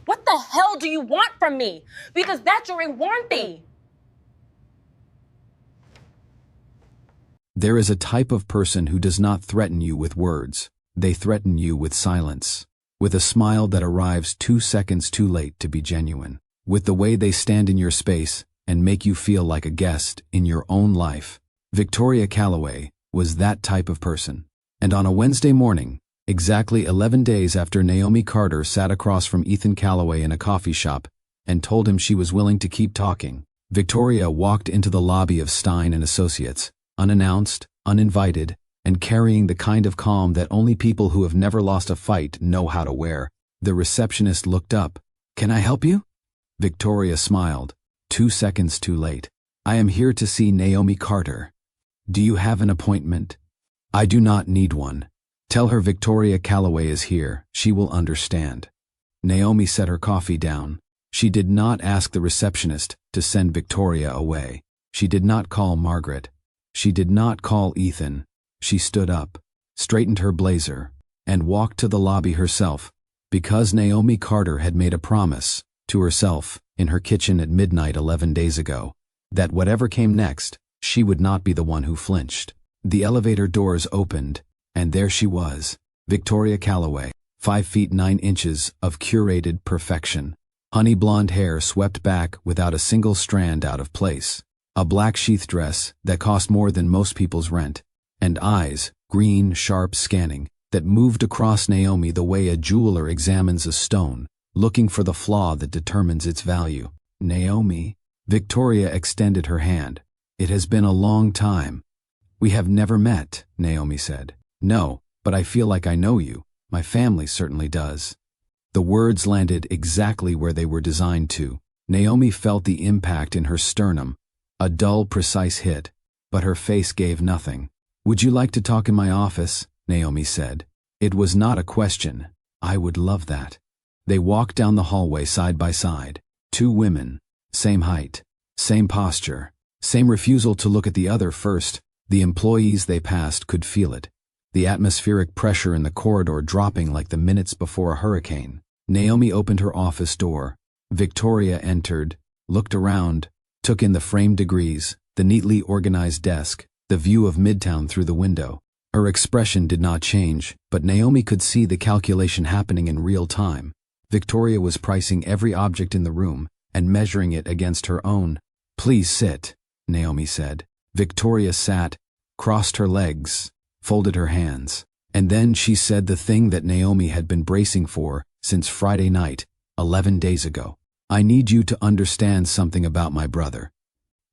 What the hell do you want from me? Because that you ain't want thee. There is a type of person who does not threaten you with words. They threaten you with silence, with a smile that arrives 2 seconds too late to be genuine, with the way they stand in your space and make you feel like a guest in your own life. Victoria Calloway was that type of person. And on a Wednesday morning, exactly 11 days after Naomi Carter sat across from Ethan Calloway in a coffee shop and told him she was willing to keep talking, Victoria walked into the lobby of Stein & Associates, unannounced, uninvited, and carrying the kind of calm that only people who have never lost a fight know how to wear. The receptionist looked up. "Can I help you?" Victoria smiled. 2 seconds too late. "I am here to see Naomi Carter." "Do you have an appointment?" "I do not need one. Tell her Victoria Calloway is here. She will understand." Naomi set her coffee down. She did not ask the receptionist to send Victoria away. She did not call Margaret. She did not call Ethan. She stood up, straightened her blazer, and walked to the lobby herself, because Naomi Carter had made a promise to herself in her kitchen at midnight 11 days ago, that whatever came next, she would not be the one who flinched. The elevator doors opened, and there she was, Victoria Calloway, 5 feet 9 inches of curated perfection. Honey blonde hair swept back without a single strand out of place. A black sheath dress that cost more than most people's rent, and eyes, green, sharp, scanning, that moved across Naomi the way a jeweler examines a stone, looking for the flaw that determines its value. "Naomi." Victoria extended her hand. "It has been a long time." "We have never met," Naomi said. "No, but I feel like I know you. My family certainly does." The words landed exactly where they were designed to. Naomi felt the impact in her sternum, a dull, precise hit, but her face gave nothing. "Would you like to talk in my office?" Naomi said. It was not a question. "I would love that." They walked down the hallway side by side. 2 women, same height, same posture, same refusal to look at the other first. The employees they passed could feel it, the atmospheric pressure in the corridor dropping like the minutes before a hurricane. Naomi opened her office door. Victoria entered, looked around, took in the framed degrees, the neatly organized desk, the view of Midtown through the window. Her expression did not change, but Naomi could see the calculation happening in real time. Victoria was pricing every object in the room and measuring it against her own. "Please sit," Naomi said. Victoria sat, crossed her legs, folded her hands, and then she said the thing that Naomi had been bracing for since Friday night, 11 days ago. "I need you to understand something about my brother.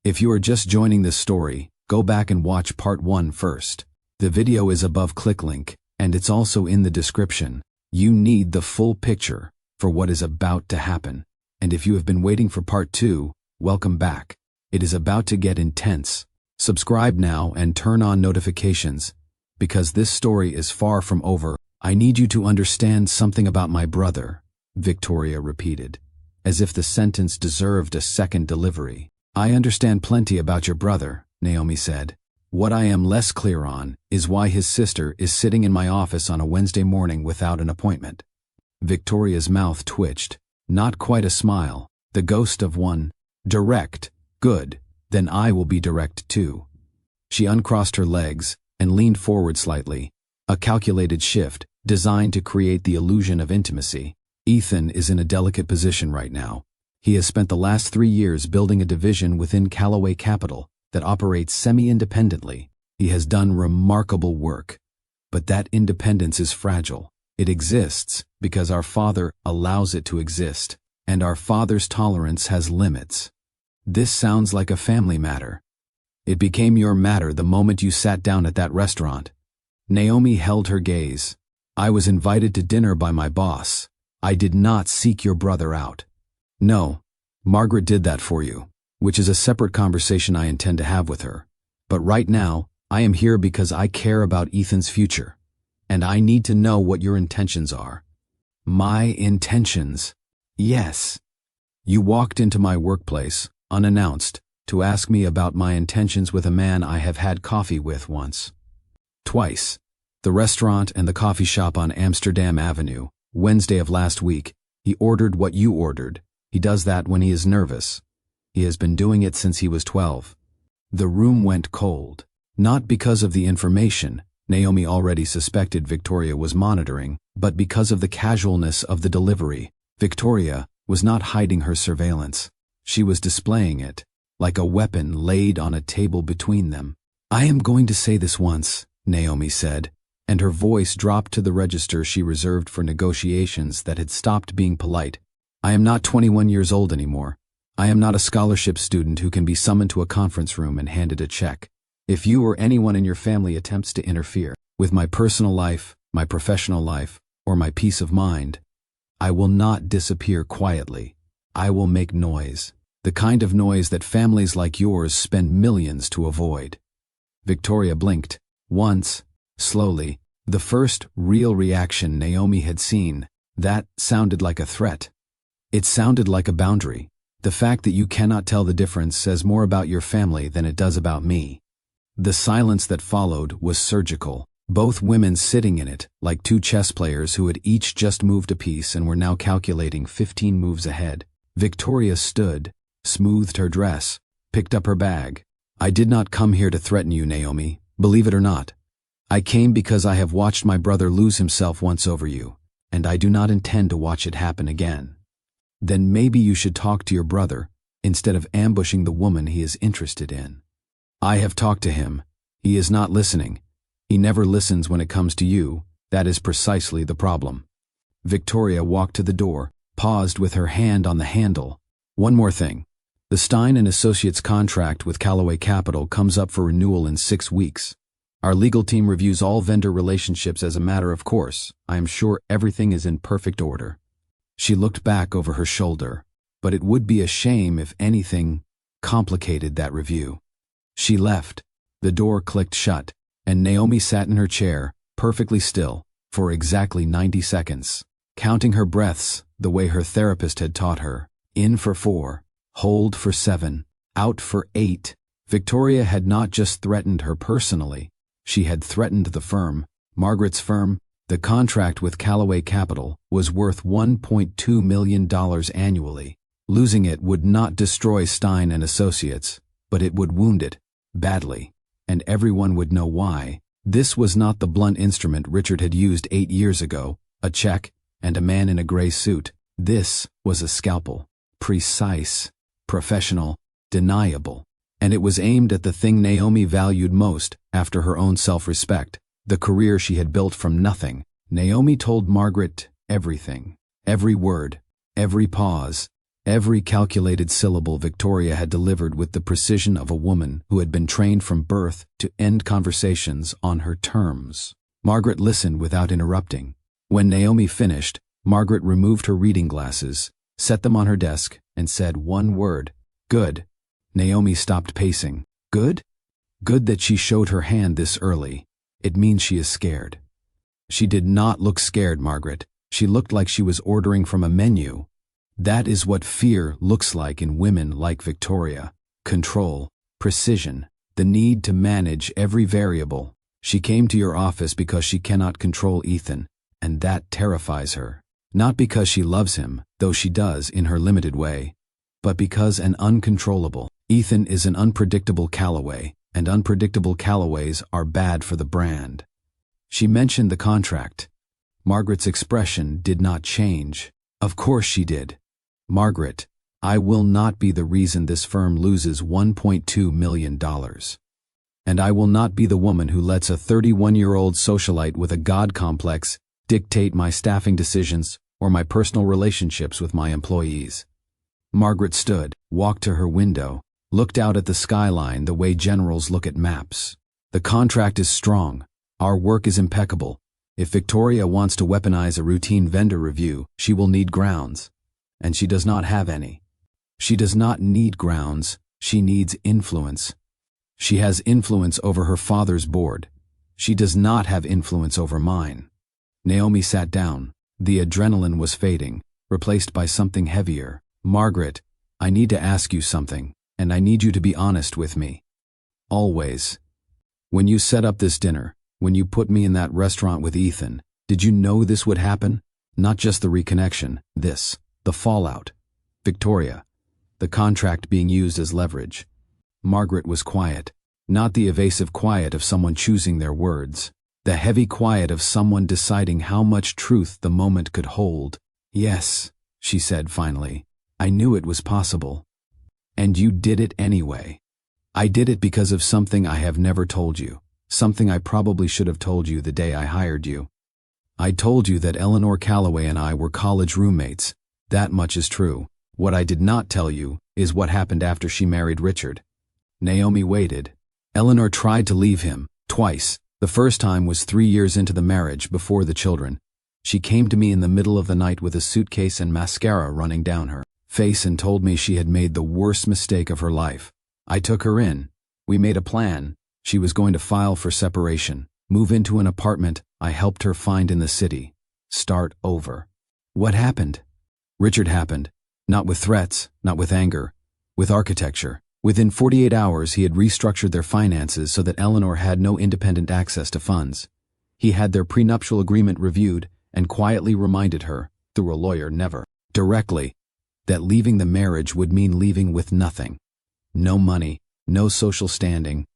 If you are just joining this story, go back and watch part 1 first. The video is above ClickLink, and it's also in the description. You need the full picture for what is about to happen. And if you have been waiting for part 2, welcome back. It is about to get intense. Subscribe now and turn on notifications, because this story is far from over." "I need you to understand something about my brother," Victoria repeated, as if the sentence deserved a second delivery. "I understand plenty about your brother," Naomi said. "What I am less clear on is why his sister is sitting in my office on a Wednesday morning without an appointment." Victoria's mouth twitched. Not quite a smile, the ghost of one. "Direct. Good. Then I will be direct too." She uncrossed her legs and leaned forward slightly, a calculated shift designed to create the illusion of intimacy. "Ethan is in a delicate position right now. He has spent the last 3 years building a division within Calloway Capital that operates semi-independently. He has done remarkable work. But that independence is fragile. It exists because our father allows it to exist, and our father's tolerance has limits. This sounds like a family matter. It became your matter the moment you sat down at that restaurant." Naomi held her gaze. "I was invited to dinner by my boss. I did not seek your brother out." "No, Margaret did that for you, which is a separate conversation I intend to have with her. But right now, I am here because I care about Ethan's future, and I need to know what your intentions are." "My intentions?" "Yes. You walked into my workplace, unannounced, to ask me about my intentions with a man I have had coffee with once. Twice. The restaurant and the coffee shop on Amsterdam Avenue, Wednesday of last week, He ordered what you ordered. He does that when he is nervous. He has been doing it since he was 12. The room went cold. Not because of the information Naomi already suspected Victoria was monitoring, but because of the casualness of the delivery. Victoria was not hiding her surveillance. She was displaying it, like a weapon laid on a table between them. "I am going to say this once," Naomi said, and her voice dropped to the register she reserved for negotiations that had stopped being polite. "I am not 21 years old anymore. I am not a scholarship student who can be summoned to a conference room and handed a check. If you or anyone in your family attempts to interfere with my personal life, my professional life, or my peace of mind, I will not disappear quietly. I will make noise, the kind of noise that families like yours spend millions to avoid." Victoria blinked. Once, slowly, the first real reaction Naomi had seen. That sounded like a threat. It sounded like a boundary. "The fact that you cannot tell the difference says more about your family than it does about me." The silence that followed was surgical, both women sitting in it like two chess players who had each just moved a piece and were now calculating 15 moves ahead. Victoria stood, smoothed her dress, picked up her bag. "I did not come here to threaten you, Naomi, believe it or not. I came because I have watched my brother lose himself once over you, and I do not intend to watch it happen again." "Then maybe you should talk to your brother, instead of ambushing the woman he is interested in." "I have talked to him. He is not listening. He never listens when it comes to you. That is precisely the problem." Victoria walked to the door, paused with her hand on the handle. "One more thing. The Stein & Associates contract with Calloway Capital comes up for renewal in 6 weeks. Our legal team reviews all vendor relationships as a matter of course. I am sure everything is in perfect order." She looked back over her shoulder, but it would be a shame if anything complicated that review. She left. The door clicked shut, and Naomi sat in her chair, perfectly still, for exactly 90 seconds, counting her breaths the way her therapist had taught her. In for 4, hold for 7, out for 8. Victoria had not just threatened her personally, she had threatened the firm, Margaret's firm. The contract with Calloway Capital was worth $1.2 million annually. Losing it would not destroy Stein & Associates, but it would wound it, badly, and everyone would know why. This was not the blunt instrument Richard had used 8 years ago, a check and a man in a gray suit. This was a scalpel, precise, professional, deniable, and it was aimed at the thing Naomi valued most after her own self-respect. The career she had built from nothing. Naomi told Margaret everything. Every word, every pause, every calculated syllable Victoria had delivered with the precision of a woman who had been trained from birth to end conversations on her terms. Margaret listened without interrupting. When Naomi finished, Margaret removed her reading glasses, set them on her desk, and said one word, "Good." Naomi stopped pacing. "Good?" "Good that she showed her hand this early. It means she is scared." She did not look scared, Margaret. She looked like she was ordering from a menu. That is what fear looks like in women like Victoria. Control, precision, the need to manage every variable. She came to your office because she cannot control Ethan, and that terrifies her. Not because she loves him, though she does in her limited way, but because an uncontrollable Ethan is an unpredictable Calloway, and unpredictable Calloways are bad for the brand. She mentioned the contract. Margaret's expression did not change. "Of course she did. Margaret, I will not be the reason this firm loses $1.2 million. And I will not be the woman who lets a 31-year-old socialite with a God complex dictate my staffing decisions or my personal relationships with my employees." Margaret stood, walked to her window, looked out at the skyline the way generals look at maps. "The contract is strong. Our work is impeccable. If Victoria wants to weaponize a routine vendor review, she will need grounds. And she does not have any. She does not need grounds. She needs influence. She has influence over her father's board. She does not have influence over mine." Naomi sat down. The adrenaline was fading, replaced by something heavier. "Margaret, I need to ask you something, and I need you to be honest with me. Always. When you set up this dinner, when you put me in that restaurant with Ethan, did you know this would happen? Not just the reconnection, this. The fallout. Victoria. The contract being used as leverage. Margaret was quiet. Not the evasive quiet of someone choosing their words. The heavy quiet of someone deciding how much truth the moment could hold. "Yes," she said finally. "I knew it was possible. And you did it anyway." "I did it because of something I have never told you. Something I probably should have told you the day I hired you. I told you that Eleanor Calloway and I were college roommates. That much is true. What I did not tell you is what happened after she married Richard." Naomi waited. Eleanor tried to leave him, twice. The first time was 3 years into the marriage, before the children. She came to me in the middle of the night with a suitcase and mascara running down her face and told me she had made the worst mistake of her life. I took her in. We made a plan. She was going to file for separation, move into an apartment I helped her find in the city, start over. What happened? Richard happened. Not with threats, not with anger, with architecture. Within 48 hours he had restructured their finances so that Eleanor had no independent access to funds. He had their prenuptial agreement reviewed and quietly reminded her, through a lawyer never, directly, that leaving the marriage would mean leaving with nothing. No money, no social standing,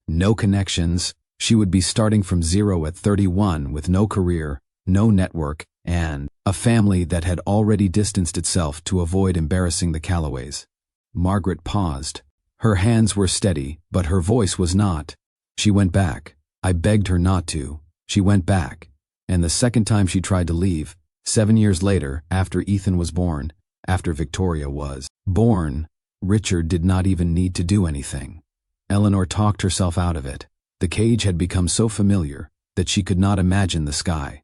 no connections. She would be starting from zero at 31 with no career, no network, and a family that had already distanced itself to avoid embarrassing the Calloways. Margaret paused. Her hands were steady, but her voice was not. She went back. I begged her not to. She went back. And the second time she tried to leave, 7 years later, after Ethan was born, after Victoria was born, Richard did not even need to do anything. Eleanor talked herself out of it. The cage had become so familiar that she could not imagine the sky.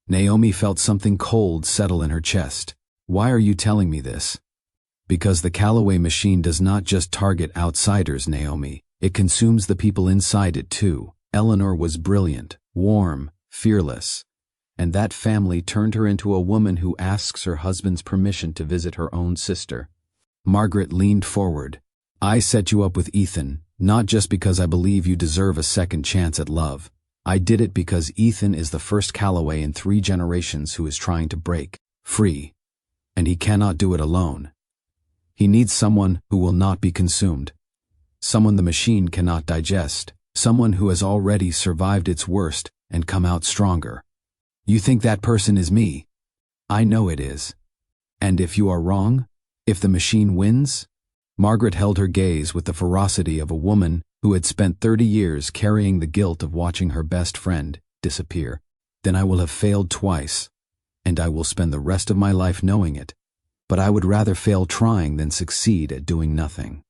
Naomi felt something cold settle in her chest. "Why are you telling me this?" "Because the Calloway machine does not just target outsiders, Naomi. It consumes the people inside it too. Eleanor was brilliant, warm, fearless. And that family turned her into a woman who asks her husband's permission to visit her own sister." Margaret leaned forward. "I set you up with Ethan, not just because I believe you deserve a second chance at love. I did it because Ethan is the first Calloway in 3 generations who is trying to break free. And he cannot do it alone. He needs someone who will not be consumed. Someone the machine cannot digest. Someone who has already survived its worst and come out stronger. You think that person is me? I know it is. And if you are wrong? If the machine wins?" Margaret held her gaze with the ferocity of a woman who had spent 30 years carrying the guilt of watching her best friend disappear. "Then I will have failed twice, and I will spend the rest of my life knowing it. But I would rather fail trying than succeed at doing nothing."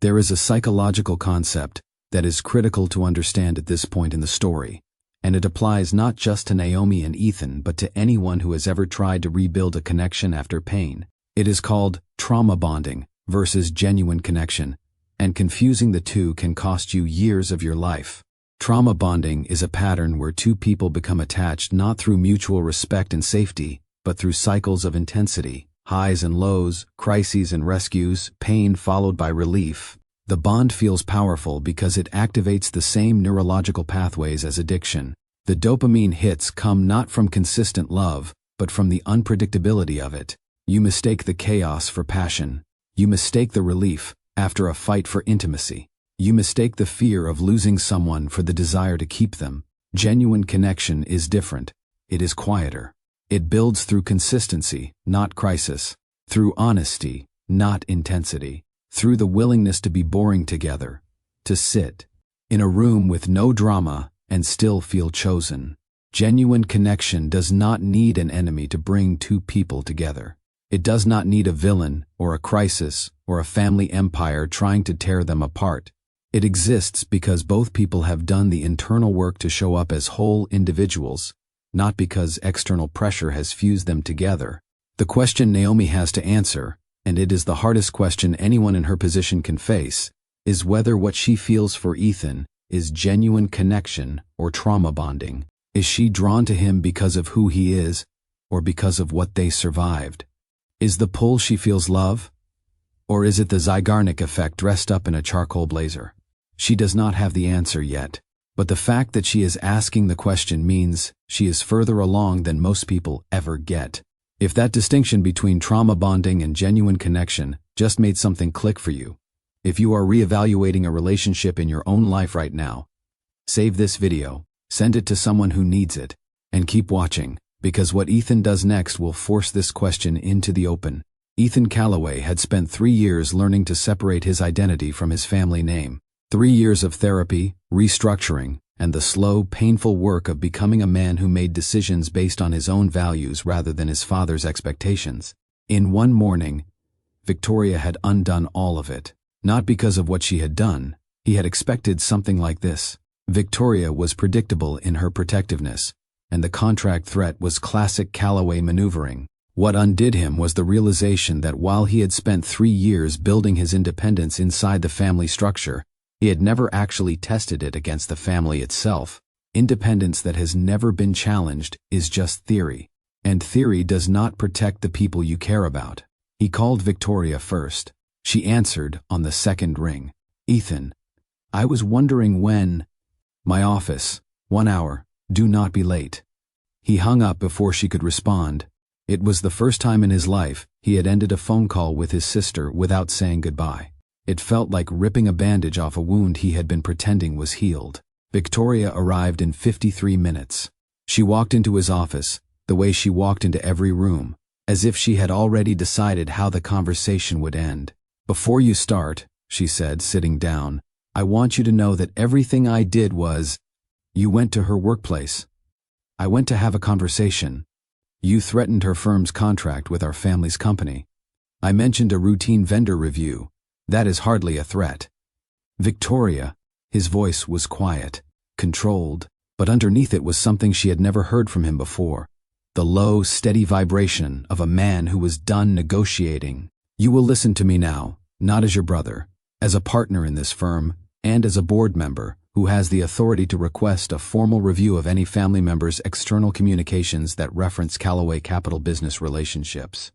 There is a psychological concept that is critical to understand at this point in the story, and it applies not just to Naomi and Ethan but to anyone who has ever tried to rebuild a connection after pain. It is called trauma bonding versus genuine connection, and confusing the two can cost you years of your life. Trauma bonding is a pattern where two people become attached not through mutual respect and safety, but through cycles of intensity, highs and lows, crises and rescues, pain followed by relief. The bond feels powerful because it activates the same neurological pathways as addiction. The dopamine hits come not from consistent love, but from the unpredictability of it. You mistake the chaos for passion. You mistake the relief after a fight for intimacy. You mistake the fear of losing someone for the desire to keep them. Genuine connection is different. It is quieter. It builds through consistency, not crisis. Through honesty, not intensity. Through the willingness to be boring together. To sit in a room with no drama and still feel chosen. Genuine connection does not need an enemy to bring two people together. It does not need a villain or a crisis or a family empire trying to tear them apart. It exists because both people have done the internal work to show up as whole individuals, not because external pressure has fused them together. The question Naomi has to answer, and it is the hardest question anyone in her position can face, is whether what she feels for Ethan is genuine connection or trauma bonding. Is she drawn to him because of who he is, or because of what they survived? Is the pull she feels love? Or is it the Zygarnik effect dressed up in a charcoal blazer? She does not have the answer yet, but the fact that she is asking the question means she is further along than most people ever get. If that distinction between trauma bonding and genuine connection just made something click for you, if you are reevaluating a relationship in your own life right now, save this video, send it to someone who needs it, and keep watching, because what Ethan does next will force this question into the open. Ethan Calloway had spent 3 years learning to separate his identity from his family name. 3 years of therapy, restructuring, and the slow, painful work of becoming a man who made decisions based on his own values rather than his father's expectations. In one morning, Victoria had undone all of it. Not because of what she had done. He had expected something like this. Victoria was predictable in her protectiveness, and the contract threat was classic Calloway maneuvering. What undid him was the realization that while he had spent 3 years building his independence inside the family structure, he had never actually tested it against the family itself. Independence that has never been challenged is just theory, and theory does not protect the people you care about. He called Victoria first. She answered on the second ring. Ethan, I was wondering when. My office, 1 hour, do not be late. He hung up before she could respond. It was the first time in his life he had ended a phone call with his sister without saying goodbye. It felt like ripping a bandage off a wound he had been pretending was healed. Victoria arrived in 53 minutes. She walked into his office, the way she walked into every room, as if she had already decided how the conversation would end. Before you start, she said, sitting down, I want you to know that everything I did was, you went to her workplace. I went to have a conversation. You threatened her firm's contract with our family's company. I mentioned a routine vendor review. That is hardly a threat. Victoria, his voice was quiet, controlled, but underneath it was something she had never heard from him before. The low, steady vibration of a man who was done negotiating. You will listen to me now, not as your brother, as a partner in this firm, and as a board member who has the authority to request a formal review of any family member's external communications that reference Calloway Capital business relationships.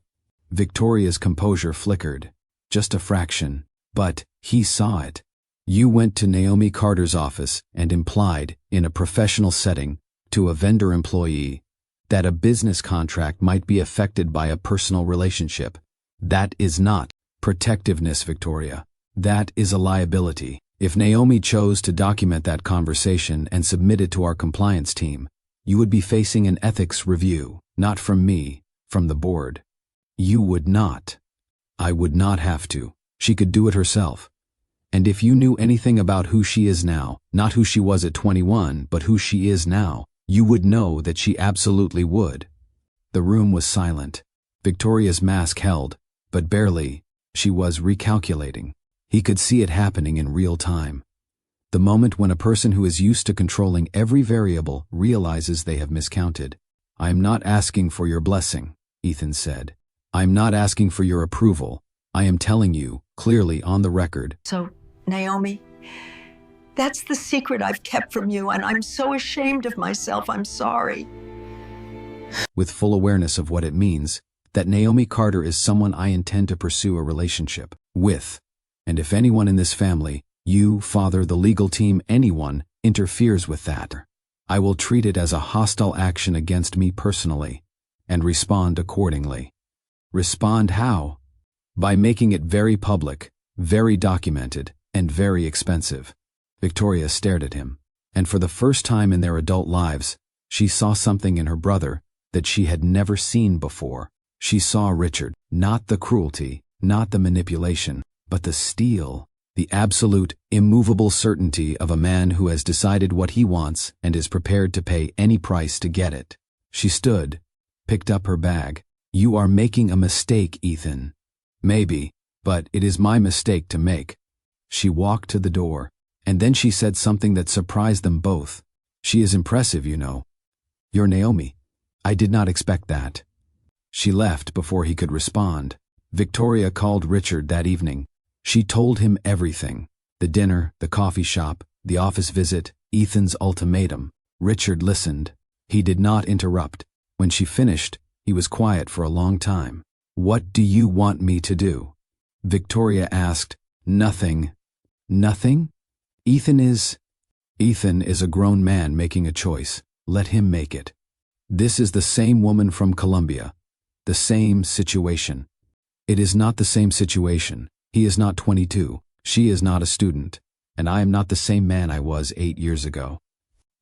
Victoria's composure flickered, just a fraction, but he saw it. You went to Naomi Carter's office and implied, in a professional setting, to a vendor employee, that a business contract might be affected by a personal relationship. That is not protectiveness, Victoria. That is a liability. If Naomi chose to document that conversation and submit it to our compliance team, you would be facing an ethics review, not from me, from the board. You would not. I would not have to. She could do it herself. And if you knew anything about who she is now, not who she was at 21, but who she is now, you would know that she absolutely would. The room was silent. Victoria's mask held, but barely. She was recalculating. He could see it happening in real time. The moment when a person who is used to controlling every variable realizes they have miscounted. I am not asking for your blessing, Ethan said. I am not asking for your approval. I am telling you, clearly on the record. So, Naomi, that's the secret I've kept from you, and I'm so ashamed of myself. I'm sorry. With full awareness of what it means, that Naomi Carter is someone I intend to pursue a relationship with. And if anyone in this family, you, father, the legal team, anyone, interferes with that, I will treat it as a hostile action against me personally, and respond accordingly. Respond how? By making it very public, very documented, and very expensive. Victoria stared at him, and for the first time in their adult lives, she saw something in her brother that she had never seen before. She saw Richard, not the cruelty, not the manipulation, but the steel, the absolute, immovable certainty of a man who has decided what he wants and is prepared to pay any price to get it. She stood, picked up her bag. You are making a mistake, Ethan. Maybe, but it is my mistake to make. She walked to the door, and then she said something that surprised them both. She is impressive, you know. You're Naomi. I did not expect that. She left before he could respond. Victoria called Richard that evening. She told him everything. The dinner, the coffee shop, the office visit, Ethan's ultimatum. Richard listened. He did not interrupt. When she finished, he was quiet for a long time. What do you want me to do? Victoria asked. Nothing. Nothing? Ethan is a grown man making a choice. Let him make it. This is the same woman from Colombia. The same situation. It is not the same situation. He is not 22. She is not a student. And I am not the same man I was 8 years ago.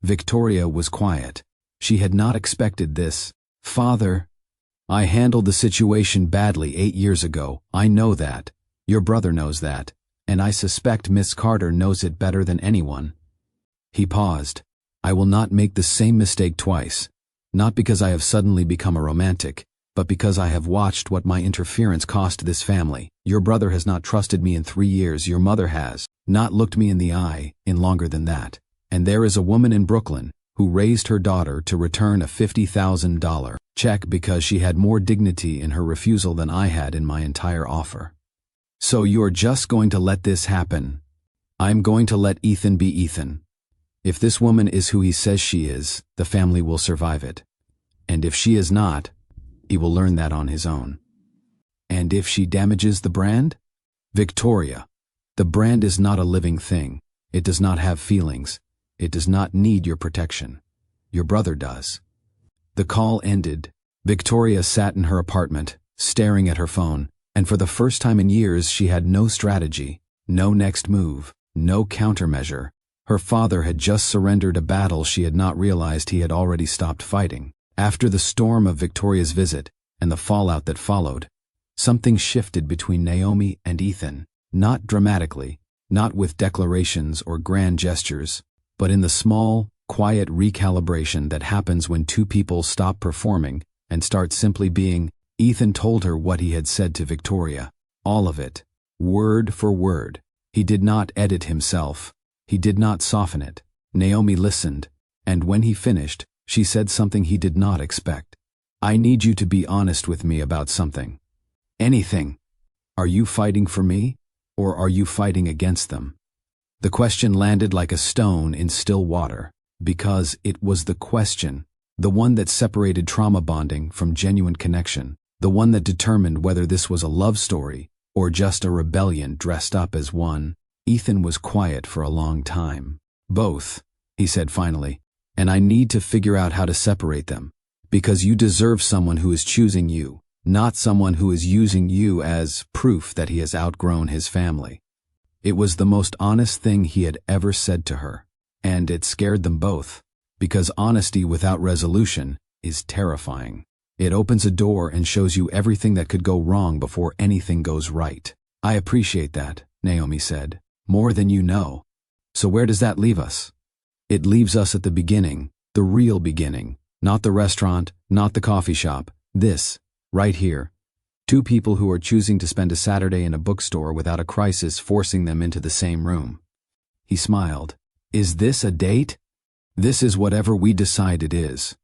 Victoria was quiet. She had not expected this. Father, I handled the situation badly 8 years ago. I know that. Your brother knows that. And I suspect Miss Carter knows it better than anyone. He paused. I will not make the same mistake twice. Not because I have suddenly become a romantic, but because I have watched what my interference cost this family. Your brother has not trusted me in 3 years. Your mother has not looked me in the eye in longer than that. And there is a woman in Brooklyn who raised her daughter to return a $50,000 check because she had more dignity in her refusal than I had in my entire offer. So you're just going to let this happen? I'm going to let Ethan be Ethan. If this woman is who he says she is, the family will survive it. And if she is not, he will learn that on his own. And if she damages the brand? Victoria, the brand is not a living thing. It does not have feelings. It does not need your protection. Your brother does. The call ended. Victoria sat in her apartment, staring at her phone, and for the first time in years she had no strategy, no next move, no countermeasure. Her father had just surrendered a battle she had not realized he had already stopped fighting. After the storm of Victoria's visit and the fallout that followed, something shifted between Naomi and Ethan, not dramatically, not with declarations or grand gestures, but in the small, quiet recalibration that happens when two people stop performing and start simply being. Ethan told her what he had said to Victoria, all of it, word for word. He did not edit himself. He did not soften it. Naomi listened, and when he finished, she said something he did not expect. I need you to be honest with me about something. Anything. Are you fighting for me, or are you fighting against them? The question landed like a stone in still water, because it was the question, the one that separated trauma bonding from genuine connection, the one that determined whether this was a love story or just a rebellion dressed up as one. Ethan was quiet for a long time. Both, he said finally, and I need to figure out how to separate them, because you deserve someone who is choosing you, not someone who is using you as proof that he has outgrown his family. It was the most honest thing he had ever said to her, and it scared them both, because honesty without resolution is terrifying. It opens a door and shows you everything that could go wrong before anything goes right. I appreciate that, Naomi said. More than you know. So where does that leave us? It leaves us at the beginning, the real beginning, not the restaurant, not the coffee shop, this, right here. Two people who are choosing to spend a Saturday in a bookstore without a crisis forcing them into the same room. He smiled. Is this a date? This is whatever we decide it is.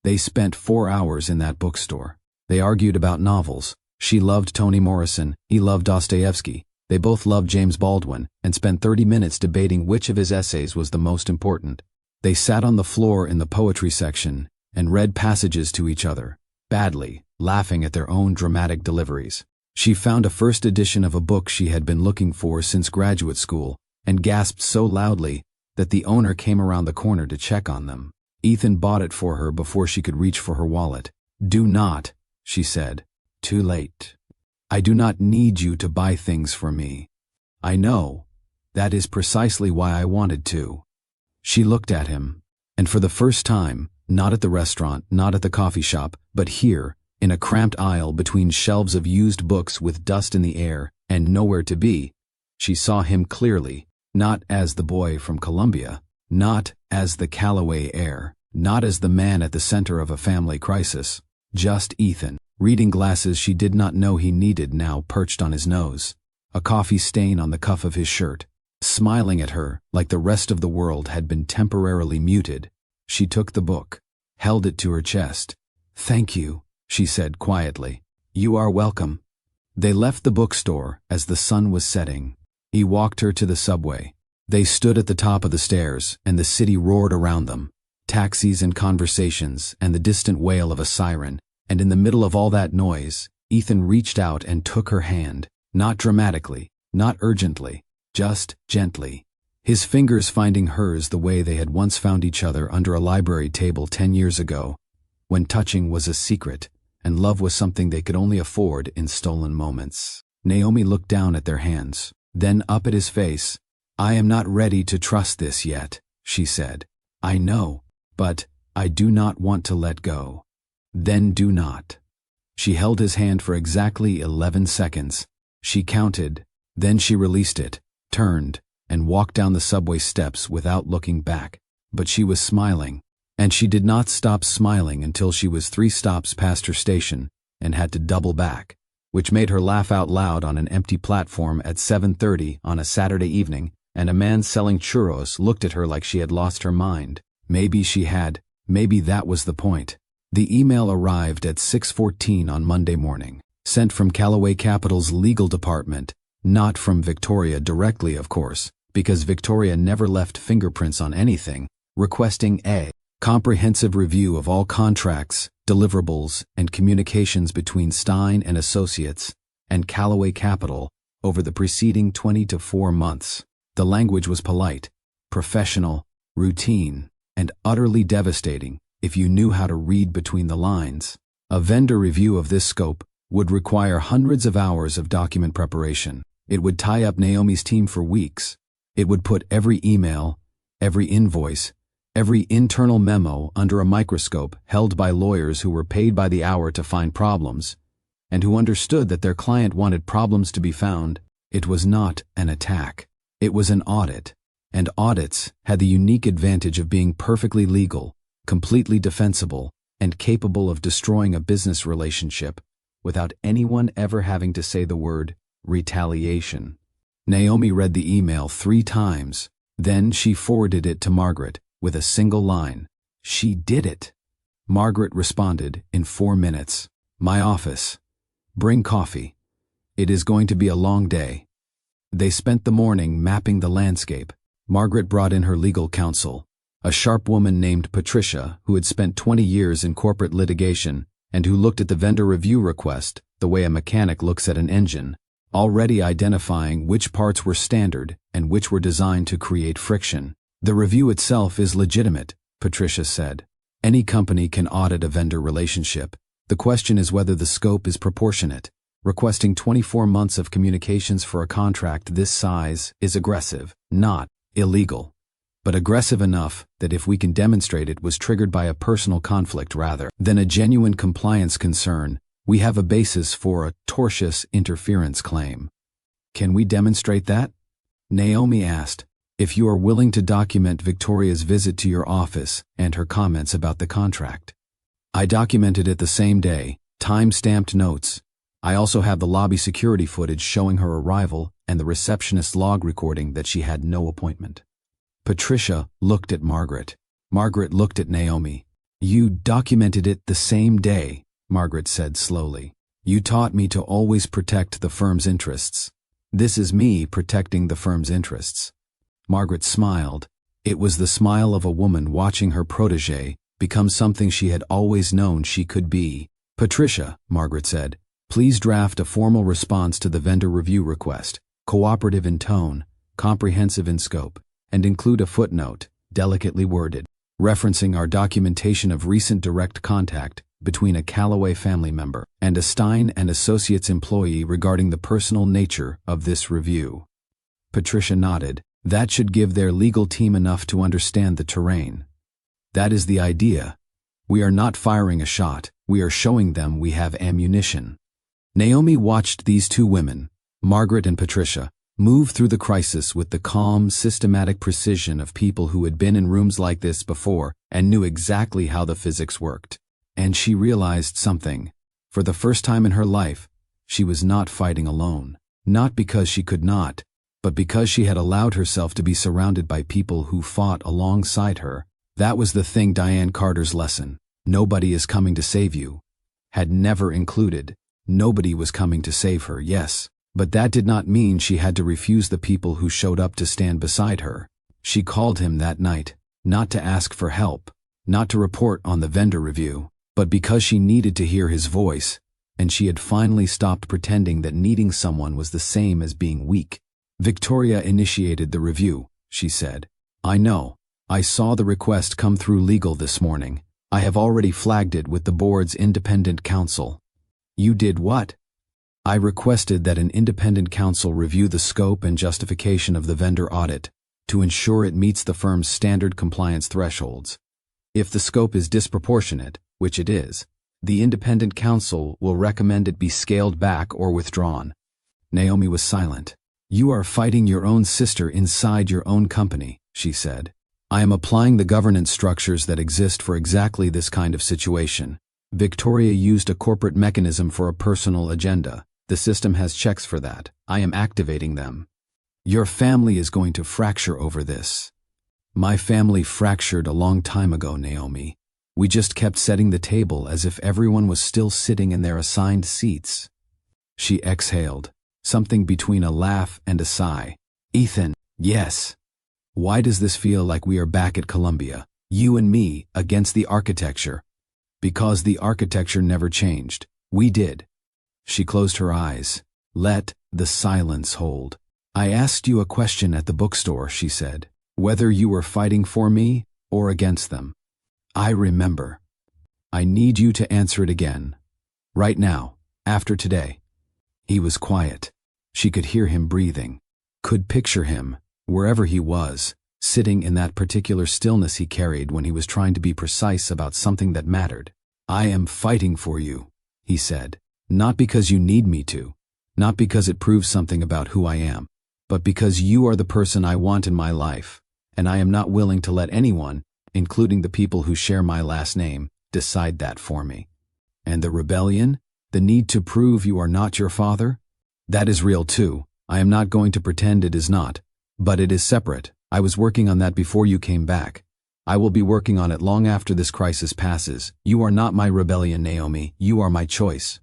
They spent 4 hours in that bookstore. They argued about novels. She loved Toni Morrison, he loved Dostoevsky. They both loved James Baldwin and spent 30 minutes debating which of his essays was the most important. They sat on the floor in the poetry section and read passages to each other, badly, laughing at their own dramatic deliveries. She found a first edition of a book she had been looking for since graduate school and gasped so loudly that the owner came around the corner to check on them. Ethan bought it for her before she could reach for her wallet. Do not, she said. Too late. I do not need you to buy things for me. I know. That is precisely why I wanted to. She looked at him, and for the first time, not at the restaurant, not at the coffee shop, but here, in a cramped aisle between shelves of used books with dust in the air and nowhere to be, she saw him clearly, not as the boy from Colombia, not as the Calloway heir, not as the man at the center of a family crisis, just Ethan. Reading glasses she did not know he needed now perched on his nose, a coffee stain on the cuff of his shirt. Smiling at her like the rest of the world had been temporarily muted, she took the book, held it to her chest. Thank you, she said quietly. You are welcome. They left the bookstore as the sun was setting. He walked her to the subway. They stood at the top of the stairs and the city roared around them, taxis and conversations and the distant wail of a siren. And in the middle of all that noise, Ethan reached out and took her hand, not dramatically, not urgently, just gently. His fingers finding hers the way they had once found each other under a library table 10 years ago, when touching was a secret, and love was something they could only afford in stolen moments. Naomi looked down at their hands, then up at his face. "I am not ready to trust this yet," she said. "I know, but I do not want to let go." "Then do not." She held his hand for exactly 11 seconds. She counted, then she released it, turned, and walked down the subway steps without looking back. But she was smiling, and she did not stop smiling until she was 3 stops past her station and had to double back, which made her laugh out loud on an empty platform at 7:30 on a Saturday evening, and a man selling churros looked at her like she had lost her mind. Maybe she had, maybe that was the point. The email arrived at 6:14 on Monday morning, sent from Calloway Capital's legal department, not from Victoria directly, of course, because Victoria never left fingerprints on anything, requesting a comprehensive review of all contracts, deliverables, and communications between Stein and Associates and Calloway Capital over the preceding 24 months. The language was polite, professional, routine, and utterly devastating if you knew how to read between the lines. A vendor review of this scope would require hundreds of hours of document preparation. It would tie up Naomi's team for weeks. It would put every email, every invoice, every internal memo under a microscope held by lawyers who were paid by the hour to find problems, and who understood that their client wanted problems to be found. It was not an attack. It was an audit, and audits had the unique advantage of being perfectly legal, completely defensible, and capable of destroying a business relationship without anyone ever having to say the word retaliation. Naomi read the email 3 times, then she forwarded it to Margaret with a single line. "She did it." Margaret responded in 4 minutes. "My office. Bring coffee. It is going to be a long day." They spent the morning mapping the landscape. Margaret brought in her legal counsel, a sharp woman named Patricia who had spent 20 years in corporate litigation and who looked at the vendor review request the way a mechanic looks at an engine, already identifying which parts were standard and which were designed to create friction. "The review itself is legitimate," Patricia said. "Any company can audit a vendor relationship. The question is whether the scope is proportionate. Requesting 24 months of communications for a contract this size is aggressive, not illegal, but aggressive enough that if we can demonstrate it was triggered by a personal conflict rather than a genuine compliance concern, we have a basis for a tortious interference claim." "Can we demonstrate that?" Naomi asked. "If you are willing to document Victoria's visit to your office and her comments about the contract." "I documented it the same day, time-stamped notes. I also have the lobby security footage showing her arrival and the receptionist's log recording that she had no appointment." Patricia looked at Margaret. Margaret looked at Naomi. "You documented it the same day," Margaret said slowly. "You taught me to always protect the firm's interests. This is me protecting the firm's interests." Margaret smiled. It was the smile of a woman watching her protégé become something she had always known she could be. "Patricia," Margaret said, "please draft a formal response to the vendor review request, cooperative in tone, comprehensive in scope, and include a footnote, delicately worded, referencing our documentation of recent direct contact between a Calloway family member and a Stein and Associates employee regarding the personal nature of this review." Patricia nodded. "That should give their legal team enough to understand the terrain." "That is the idea. We are not firing a shot, we are showing them we have ammunition." Naomi watched these 2 women, Margaret and Patricia, move through the crisis with the calm, systematic precision of people who had been in rooms like this before and knew exactly how the physics worked. And she realized something. For the first time in her life, she was not fighting alone. Not because she could not, but because she had allowed herself to be surrounded by people who fought alongside her. That was the thing Diane Carter's lesson, "Nobody is coming to save you," had never included. Nobody was coming to save her, yes, but that did not mean she had to refuse the people who showed up to stand beside her. She called him that night, not to ask for help, not to report on the vendor review, but because she needed to hear his voice, and she had finally stopped pretending that needing someone was the same as being weak. "Victoria initiated the review," she said. "I know. I saw the request come through legal this morning. I have already flagged it with the board's independent counsel. You did what? I requested that an independent counsel review the scope and justification of the vendor audit to ensure it meets the firm's standard compliance thresholds. If the scope is disproportionate, which it is, the independent counsel will recommend it be scaled back or withdrawn. Naomi was silent. You are fighting your own sister inside your own company, she said. I am applying the governance structures that exist for exactly this kind of situation. Victoria used a corporate mechanism for a personal agenda. The system has checks for that. I am activating them. Your family is going to fracture over this. My family fractured a long time ago, Naomi. We just kept setting the table as if everyone was still sitting in their assigned seats. She exhaled, something between a laugh and a sigh. Ethan, yes. Why does this feel like we are back at Columbia, you and me, against the architecture? Because the architecture never changed. We did. She closed her eyes. Let the silence hold. I asked you a question at the bookstore, she said, whether you were fighting for me or against them. I remember. I need you to answer it again. Right now, after today. He was quiet. She could hear him breathing. Could picture him, wherever he was, sitting in that particular stillness he carried when he was trying to be precise about something that mattered. I am fighting for you, he said. Not because you need me to, not because it proves something about who I am, but because you are the person I want in my life, and I am not willing to let anyone, including the people who share my last name, decide that for me. And the rebellion, the need to prove you are not your father? That is real too. I am not going to pretend it is not, but it is separate. I was working on that before you came back. I will be working on it long after this crisis passes. You are not my rebellion, Naomi. You are my choice.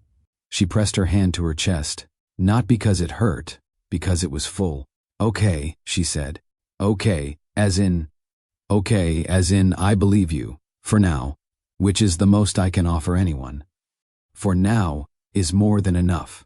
She pressed her hand to her chest, not because it hurt, because it was full. Okay, she said. Okay, as in I believe you, for now, which is the most I can offer anyone. For now is more than enough.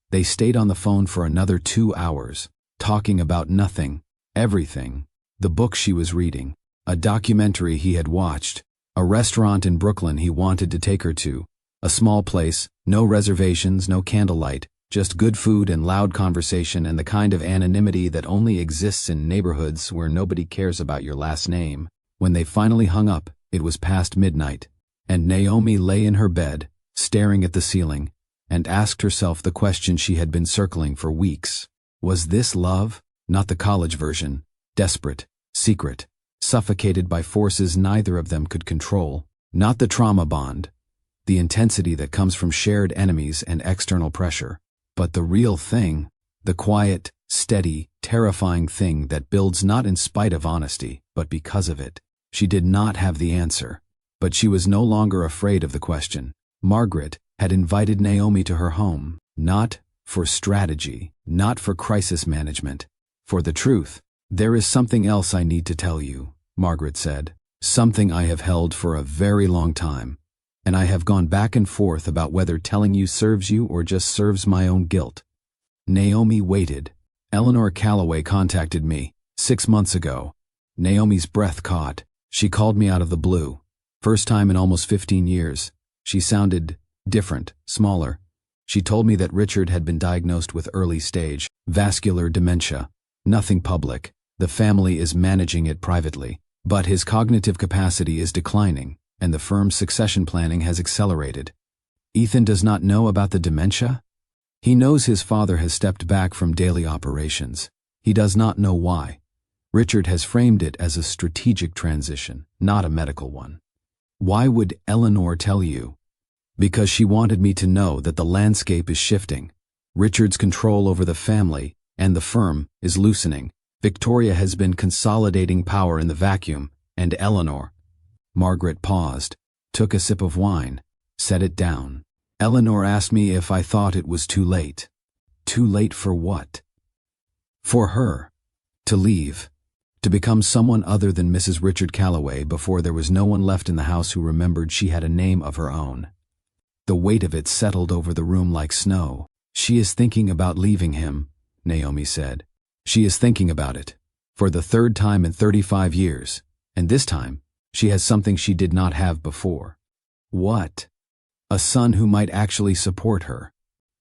They stayed on the phone for another 2 hours, talking about nothing, everything, the book she was reading, a documentary he had watched, a restaurant in Brooklyn he wanted to take her to, a small place, no reservations, no candlelight, just good food and loud conversation and the kind of anonymity that only exists in neighborhoods where nobody cares about your last name. When they finally hung up, it was past midnight, and Naomi lay in her bed, staring at the ceiling, and asked herself the question she had been circling for weeks. Was this love? Not the college version, desperate, secret, suffocated by forces neither of them could control. Not the trauma bond, the intensity that comes from shared enemies and external pressure, but the real thing, the quiet, steady, terrifying thing that builds not in spite of honesty, but because of it. She did not have the answer, but she was no longer afraid of the question. Margaret had invited Naomi to her home, not for strategy, not for crisis management, for the truth. There is something else I need to tell you, Margaret said, something I have held for a very long time, and I have gone back and forth about whether telling you serves you or just serves my own guilt. Naomi waited. Eleanor Calloway contacted me 6 months ago. Naomi's breath caught. She called me out of the blue. First time in almost 15 years. She sounded different, smaller. She told me that Richard had been diagnosed with early stage vascular dementia. Nothing public. The family is managing it privately. But his cognitive capacity is declining, and the firm's succession planning has accelerated. Ethan does not know about the dementia? He knows his father has stepped back from daily operations. He does not know why. Richard has framed it as a strategic transition, not a medical one. Why would Eleanor tell you? Because she wanted me to know that the landscape is shifting. Richard's control over the family and the firm is loosening. Victoria has been consolidating power in the vacuum, and Eleanor. Margaret paused, took a sip of wine, set it down. Eleanor asked me if I thought it was too late. Too late for what? For her. To leave. To become someone other than Mrs. Richard Calloway before there was no one left in the house who remembered she had a name of her own. The weight of it settled over the room like snow. She is thinking about leaving him, Naomi said. She is thinking about it. For the third time in 35 years. And this time, She has something she did not have before. What? A son who might actually support her.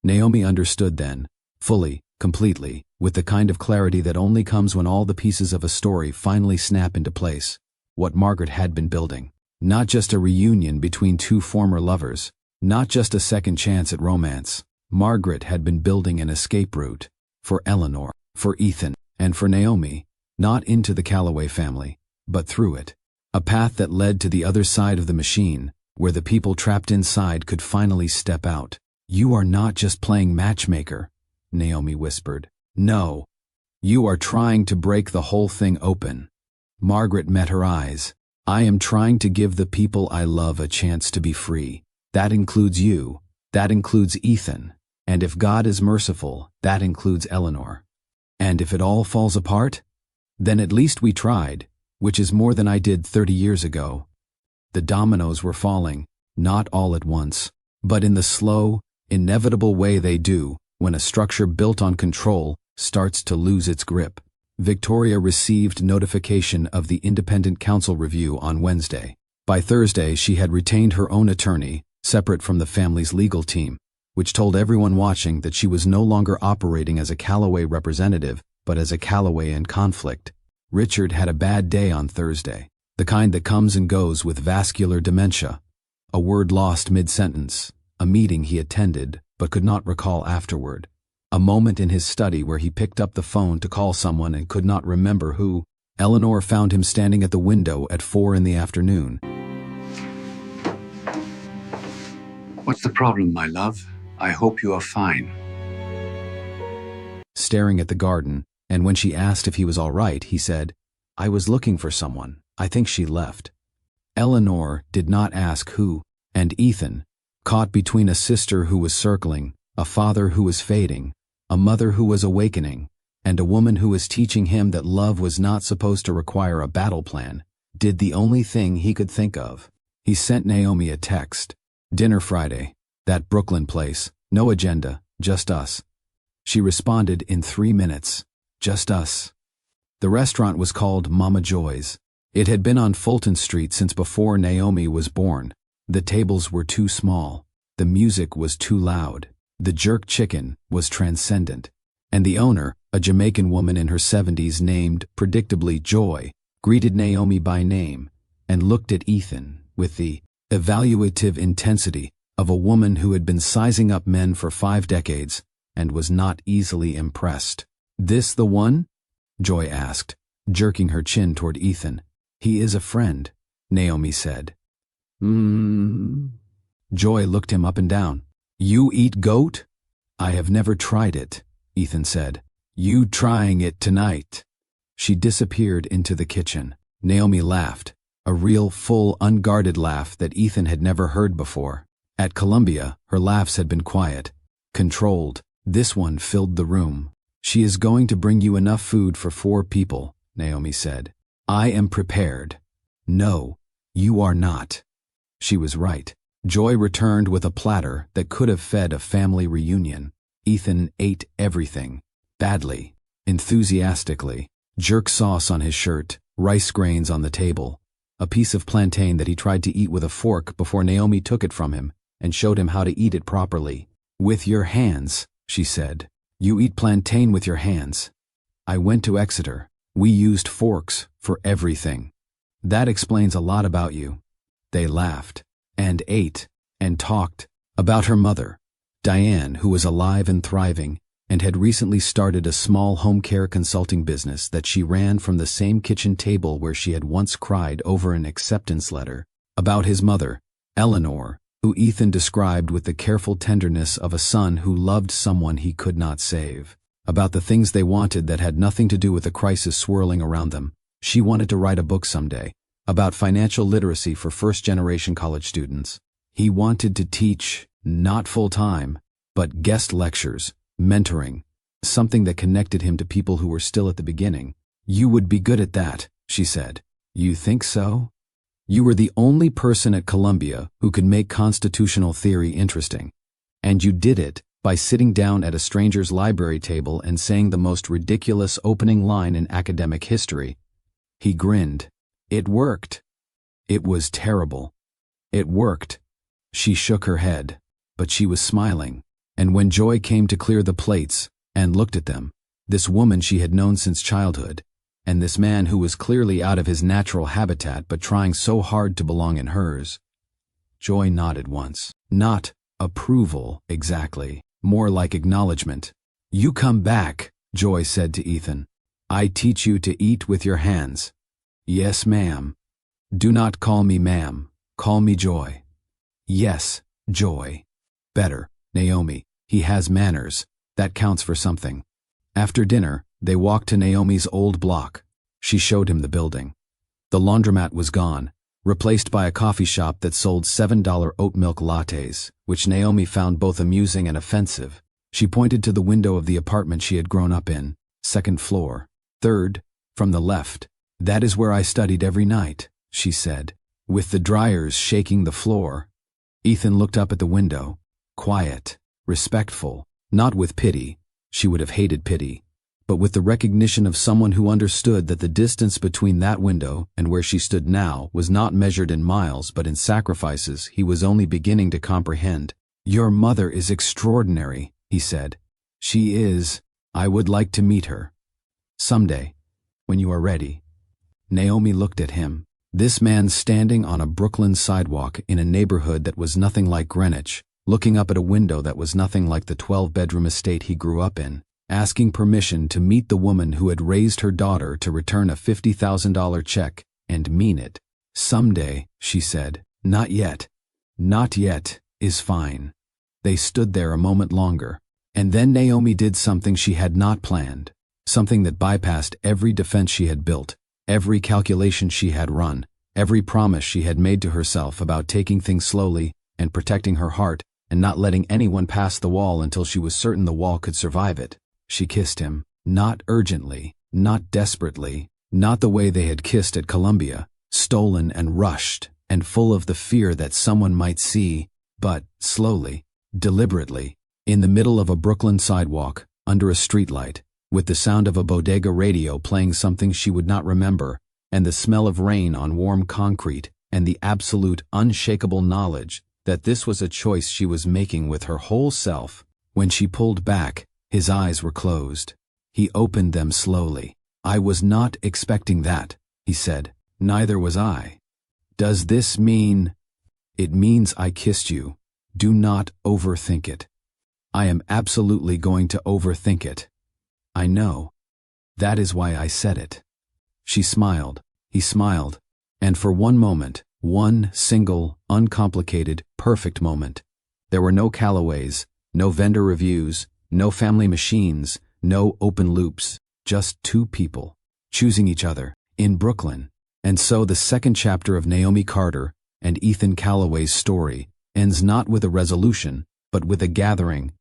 Naomi understood then, fully, completely, with the kind of clarity that only comes when all the pieces of a story finally snap into place, what Margaret had been building. Not just a reunion between two former lovers, not just a second chance at romance. Margaret had been building an escape route. For Eleanor, for Ethan, and for Naomi, not into the Calloway family, but through it. A path that led to the other side of the machine, where the people trapped inside could finally step out. You are not just playing matchmaker, Naomi whispered. No. You are trying to break the whole thing open. Margaret met her eyes. I am trying to give the people I love a chance to be free. That includes you. That includes Ethan. And if God is merciful, that includes Eleanor. And if it all falls apart, then at least we tried, which is more than I did 30 years ago. The dominoes were falling, not all at once, but in the slow, inevitable way they do when a structure built on control starts to lose its grip. Victoria received notification of the independent counsel review on Wednesday. By Thursday, she had retained her own attorney, separate from the family's legal team, which told everyone watching that she was no longer operating as a Calloway representative, but as a Calloway in conflict. Richard had a bad day on Thursday, the kind that comes and goes with vascular dementia. A word lost mid-sentence, a meeting he attended but could not recall afterward. A moment in his study where he picked up the phone to call someone and could not remember who. Eleanor found him standing at the window at 4 in the afternoon. What's the problem, my love? I hope you are fine. Staring at the garden, and when she asked if he was all right, he said, I was looking for someone. I think she left. Eleanor did not ask who, and Ethan, caught between a sister who was circling, a father who was fading, a mother who was awakening, and a woman who was teaching him that love was not supposed to require a battle plan, did the only thing he could think of. He sent Naomi a text. Dinner Friday. That Brooklyn place. No agenda. Just us. She responded in 3 minutes. Just us. The restaurant was called Mama Joy's. It had been on Fulton Street since before Naomi was born. The tables were too small. The music was too loud. The jerk chicken was transcendent. And the owner, a Jamaican woman in her 70s named, predictably, Joy, greeted Naomi by name and looked at Ethan with the evaluative intensity of a woman who had been sizing up men for 5 decades and was not easily impressed. This the one? Joy asked, jerking her chin toward Ethan. He is a friend, Naomi said. Joy looked him up and down. You eat goat? I have never tried it, Ethan said. You trying it tonight. She disappeared into the kitchen. Naomi laughed, a real, full, unguarded laugh that Ethan had never heard before. At Columbia, her laughs had been quiet, controlled. This one filled the room. She is going to bring you enough food for 4 people, Naomi said. I am prepared. No, you are not. She was right. Joy returned with a platter that could have fed a family reunion. Ethan ate everything. Badly. Enthusiastically. Jerk sauce on his shirt, rice grains on the table. A piece of plantain that he tried to eat with a fork before Naomi took it from him and showed him how to eat it properly. With your hands, she said. You eat plantain with your hands. I went to Exeter. We used forks for everything. That explains a lot about you. They laughed, and ate, and talked about her mother, Diane, who was alive and thriving, and had recently started a small home care consulting business that she ran from the same kitchen table where she had once cried over an acceptance letter. About his mother, Eleanor, who Ethan described with the careful tenderness of a son who loved someone he could not save. About the things they wanted that had nothing to do with the crisis swirling around them. She wanted to write a book someday, about financial literacy for first-generation college students. He wanted to teach, not full-time, but guest lectures, mentoring, something that connected him to people who were still at the beginning. You would be good at that, she said. You think so? You were the only person at Columbia who could make constitutional theory interesting. And you did it by sitting down at a stranger's library table and saying the most ridiculous opening line in academic history. He grinned. It worked. It was terrible. It worked. She shook her head, but she was smiling. And when Joy came to clear the plates and looked at them, this woman she had known since childhood, and this man who was clearly out of his natural habitat but trying so hard to belong in hers, Joy nodded once. Not approval, exactly. More like acknowledgement. "You come back," Joy said to Ethan. "I teach you to eat with your hands." "Yes, ma'am." "Do not call me ma'am. Call me Joy." "Yes, Joy." "Better, Naomi. He has manners. That counts for something." After dinner, they walked to Naomi's old block. She showed him the building. The laundromat was gone, replaced by a coffee shop that sold $7 oat milk lattes, which Naomi found both amusing and offensive. She pointed to the window of the apartment she had grown up in, second floor, third, from the left. "That is where I studied every night," she said, "with the dryers shaking the floor." Ethan looked up at the window, quiet, respectful, not with pity. She would have hated pity, but with the recognition of someone who understood that the distance between that window and where she stood now was not measured in miles but in sacrifices he was only beginning to comprehend. "Your mother is extraordinary," he said. "She is. I would like to meet her. Someday, when you are ready." Naomi looked at him. This man standing on a Brooklyn sidewalk in a neighborhood that was nothing like Greenwich, looking up at a window that was nothing like the 12-bedroom estate he grew up in, asking permission to meet the woman who had raised her daughter to return a $50,000 check and mean it. "Someday," she said. "Not yet." "Not yet" is fine. They stood there a moment longer, and then Naomi did something she had not planned, something that bypassed every defense she had built, every calculation she had run, every promise she had made to herself about taking things slowly and protecting her heart and not letting anyone pass the wall until she was certain the wall could survive it. She kissed him, not urgently, not desperately, not the way they had kissed at Columbia, stolen and rushed and full of the fear that someone might see, but slowly, deliberately, in the middle of a Brooklyn sidewalk, under a streetlight, with the sound of a bodega radio playing something she would not remember, and the smell of rain on warm concrete, and the absolute, unshakable knowledge that this was a choice she was making with her whole self. When she pulled back, his eyes were closed. He opened them slowly. "I was not expecting that," he said. "Neither was I." "Does this mean—" "It means I kissed you. Do not overthink it." "I am absolutely going to overthink it." "I know. That is why I said it." She smiled. He smiled. And for one moment, one single, uncomplicated, perfect moment, there were no Calloways, no vendor reviews, no family machines, no open loops, just two people, choosing each other, in Brooklyn. And so the second chapter of Naomi Carter and Ethan Calloway's story ends not with a resolution, but with a gathering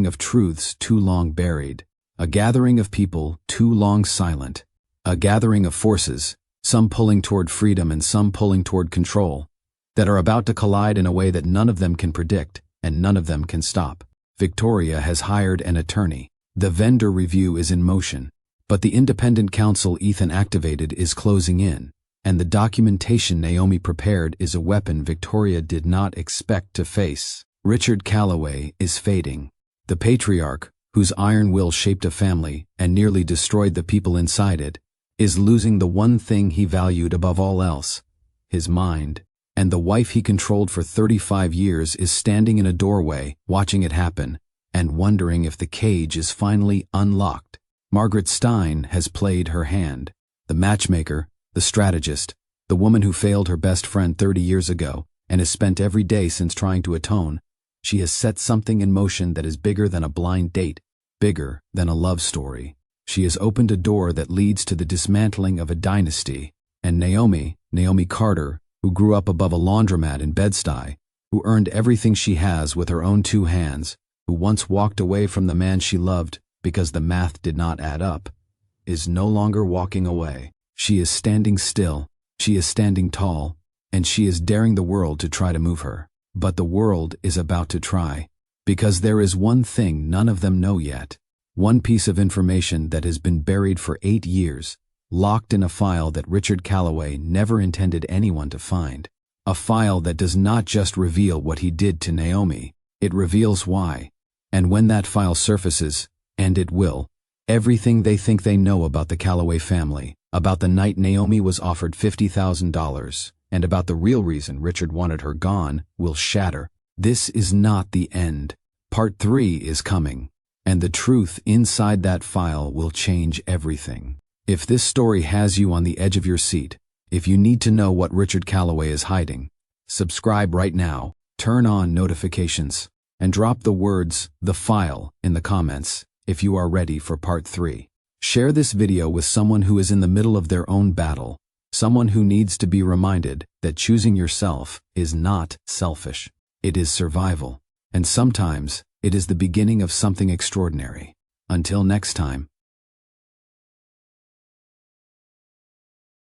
of truths too long buried, a gathering of people too long silent, a gathering of forces, some pulling toward freedom and some pulling toward control, that are about to collide in a way that none of them can predict and none of them can stop. Victoria has hired an attorney. The vendor review is in motion, but the independent counsel Ethan activated is closing in, and the documentation Naomi prepared is a weapon Victoria did not expect to face. Richard Calloway is fading. The patriarch, whose iron will shaped a family and nearly destroyed the people inside it, is losing the one thing he valued above all else, his mind, and the wife he controlled for 35 years is standing in a doorway, watching it happen, and wondering if the cage is finally unlocked. Margaret Stein has played her hand. The matchmaker, the strategist, the woman who failed her best friend 30 years ago and has spent every day since trying to atone. She has set something in motion that is bigger than a blind date, bigger than a love story. She has opened a door that leads to the dismantling of a dynasty, and Naomi Carter, who grew up above a laundromat in Bed-Stuy, who earned everything she has with her own two hands, who once walked away from the man she loved because the math did not add up, is no longer walking away. She is standing still, she is standing tall, and she is daring the world to try to move her. But the world is about to try, because there is one thing none of them know yet. One piece of information that has been buried for 8 years, locked in a file that Richard Calloway never intended anyone to find. A file that does not just reveal what he did to Naomi, it reveals why. And when that file surfaces, and it will, everything they think they know about the Calloway family, about the night Naomi was offered $50,000, and about the real reason Richard wanted her gone, will shatter. This is not the end. Part 3 is coming, and the truth inside that file will change everything. If this story has you on the edge of your seat, if you need to know what Richard Calloway is hiding, subscribe right now, turn on notifications, and drop the words, "The File," in the comments if you are ready for Part 3. Share this video with someone who is in the middle of their own battle, someone who needs to be reminded that choosing yourself is not selfish. It is survival, and sometimes it is the beginning of something extraordinary. Until next time,